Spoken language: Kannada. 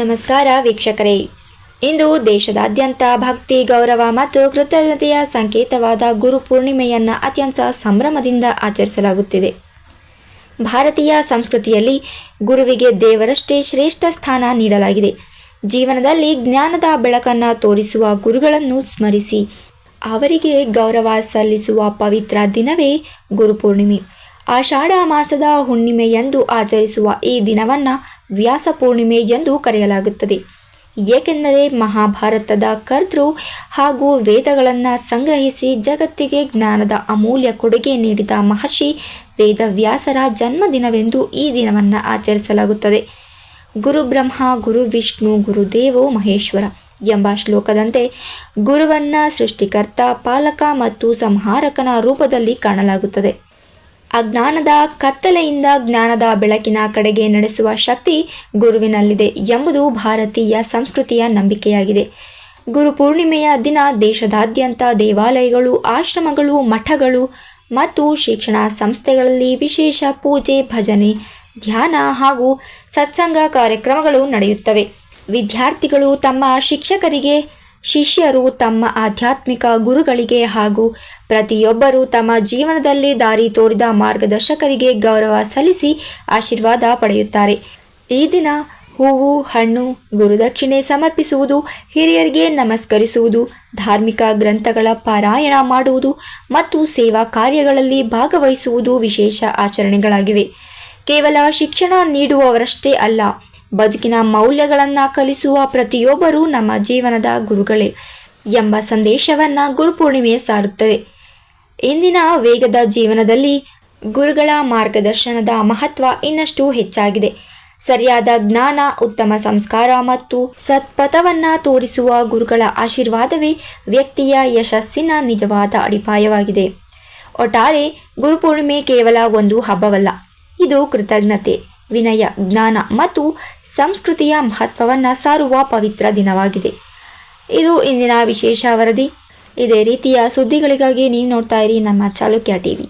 ನಮಸ್ಕಾರ ವೀಕ್ಷಕರೇ. ಇಂದು ದೇಶದಾದ್ಯಂತ ಭಕ್ತಿ, ಗೌರವ ಮತ್ತು ಕೃತಜ್ಞತೆಯ ಸಂಕೇತವಾದ ಗುರು ಪೂರ್ಣಿಮೆಯನ್ನು ಅತ್ಯಂತ ಸಂಭ್ರಮದಿಂದ ಆಚರಿಸಲಾಗುತ್ತಿದೆ. ಭಾರತೀಯ ಸಂಸ್ಕೃತಿಯಲ್ಲಿ ಗುರುವಿಗೆ ದೇವರಷ್ಟೇ ಶ್ರೇಷ್ಠ ಸ್ಥಾನ ನೀಡಲಾಗಿದೆ. ಜೀವನದಲ್ಲಿ ಜ್ಞಾನದ ಬೆಳಕನ್ನು ತೋರಿಸುವ ಗುರುಗಳನ್ನು ಸ್ಮರಿಸಿ ಅವರಿಗೆ ಗೌರವ ಸಲ್ಲಿಸುವ ಪವಿತ್ರ ದಿನವೇ ಗುರುಪೂರ್ಣಿಮೆ. ಆಷಾಢ ಮಾಸದ ಹುಣ್ಣಿಮೆಯಂದು ಆಚರಿಸುವ ಈ ದಿನವನ್ನು ವ್ಯಾಸ ಪೂರ್ಣಿಮೆ ಎಂದು ಕರೆಯಲಾಗುತ್ತದೆ. ಏಕೆಂದರೆ ಮಹಾಭಾರತದ ಕರ್ತೃ ಹಾಗೂ ವೇದಗಳನ್ನು ಸಂಗ್ರಹಿಸಿ ಜಗತ್ತಿಗೆ ಜ್ಞಾನದ ಅಮೂಲ್ಯ ಕೊಡುಗೆ ನೀಡಿದ ಮಹರ್ಷಿ ವೇದವ್ಯಾಸರ ಜನ್ಮದಿನವೆಂದು ಈ ದಿನವನ್ನು ಆಚರಿಸಲಾಗುತ್ತದೆ. ಗುರು ಬ್ರಹ್ಮ, ಗುರು ವಿಷ್ಣು, ಗುರುದೇವೋ ಮಹೇಶ್ವರ ಎಂಬ ಶ್ಲೋಕದಂತೆ ಗುರುವನ್ನು ಸೃಷ್ಟಿಕರ್ತ, ಪಾಲಕ ಮತ್ತು ಸಂಹಾರಕನ ರೂಪದಲ್ಲಿ ಕಾಣಲಾಗುತ್ತದೆ. ಅಜ್ಞಾನದ ಕತ್ತಲೆಯಿಂದ ಜ್ಞಾನದ ಬೆಳಕಿನ ಕಡೆಗೆ ನಡೆಸುವ ಶಕ್ತಿ ಗುರುವಿನಲ್ಲಿದೆ ಎಂಬುದು ಭಾರತೀಯ ಸಂಸ್ಕೃತಿಯ ನಂಬಿಕೆಯಾಗಿದೆ. ಗುರುಪೂರ್ಣಿಮೆಯ ದಿನ ದೇಶದಾದ್ಯಂತ ದೇವಾಲಯಗಳು, ಆಶ್ರಮಗಳು, ಮಠಗಳು ಮತ್ತು ಶಿಕ್ಷಣ ಸಂಸ್ಥೆಗಳಲ್ಲಿ ವಿಶೇಷ ಪೂಜೆ, ಭಜನೆ, ಧ್ಯಾನ ಹಾಗೂ ಸತ್ಸಂಗ ಕಾರ್ಯಕ್ರಮಗಳು ನಡೆಯುತ್ತವೆ. ವಿದ್ಯಾರ್ಥಿಗಳು ತಮ್ಮ ಶಿಕ್ಷಕರಿಗೆ, ಶಿಷ್ಯರು ತಮ್ಮ ಆಧ್ಯಾತ್ಮಿಕ ಗುರುಗಳಿಗೆ ಹಾಗೂ ಪ್ರತಿಯೊಬ್ಬರೂ ತಮ್ಮ ಜೀವನದಲ್ಲಿ ದಾರಿ ತೋರಿದ ಮಾರ್ಗದರ್ಶಕರಿಗೆ ಗೌರವ ಸಲ್ಲಿಸಿ ಆಶೀರ್ವಾದ ಪಡೆಯುತ್ತಾರೆ. ಈ ದಿನ ಹೂವು, ಹಣ್ಣು, ಗುರುದಕ್ಷಿಣೆ ಸಮರ್ಪಿಸುವುದು, ಹಿರಿಯರಿಗೆ ನಮಸ್ಕರಿಸುವುದು, ಧಾರ್ಮಿಕ ಗ್ರಂಥಗಳ ಪಾರಾಯಣ ಮಾಡುವುದು ಮತ್ತು ಸೇವಾ ಕಾರ್ಯಗಳಲ್ಲಿ ಭಾಗವಹಿಸುವುದು ವಿಶೇಷ ಆಚರಣೆಗಳಾಗಿವೆ. ಕೇವಲ ಶಿಕ್ಷಣ ನೀಡುವವರಷ್ಟೇ ಅಲ್ಲ, ಬದುಕಿನ ಮೌಲ್ಯಗಳನ್ನು ಕಲಿಸುವ ಪ್ರತಿಯೊಬ್ಬರೂ ನಮ್ಮ ಜೀವನದ ಗುರುಗಳೇ ಎಂಬ ಸಂದೇಶವನ್ನು ಗುರುಪೂರ್ಣಿಮೆ ಸಾರುತ್ತದೆ. ಇಂದಿನ ವೇಗದ ಜೀವನದಲ್ಲಿ ಗುರುಗಳ ಮಾರ್ಗದರ್ಶನದ ಮಹತ್ವ ಇನ್ನಷ್ಟು ಹೆಚ್ಚಾಗಿದೆ. ಸರಿಯಾದ ಜ್ಞಾನ, ಉತ್ತಮ ಸಂಸ್ಕಾರ ಮತ್ತು ಸತ್ಪಥವನ್ನು ತೋರಿಸುವ ಗುರುಗಳ ಆಶೀರ್ವಾದವೇ ವ್ಯಕ್ತಿಯ ಯಶಸ್ಸಿನ ನಿಜವಾದ ಅಡಿಪಾಯವಾಗಿದೆ. ಒಟ್ಟಾರೆ ಗುರುಪೂರ್ಣಿಮೆ ಕೇವಲ ಒಂದು ಹಬ್ಬವಲ್ಲ, ಇದು ಕೃತಜ್ಞತೆ, ವಿನಯ, ಜ್ಞಾನ ಮತ್ತು ಸಂಸ್ಕೃತಿಯ ಮಹತ್ವವನ್ನು ಸಾರುವ ಪವಿತ್ರ ದಿನವಾಗಿದೆ. ಇದು ಇಂದಿನ ವಿಶೇಷ ವರದಿ. ಇದೇ ರೀತಿಯ ಸುದ್ದಿಗಳಿಗಾಗಿ ನೀವು ನೋಡ್ತಾ ಇರಿ ನಮ್ಮ ಚಾಲುಕ್ಯ ಟಿವಿ.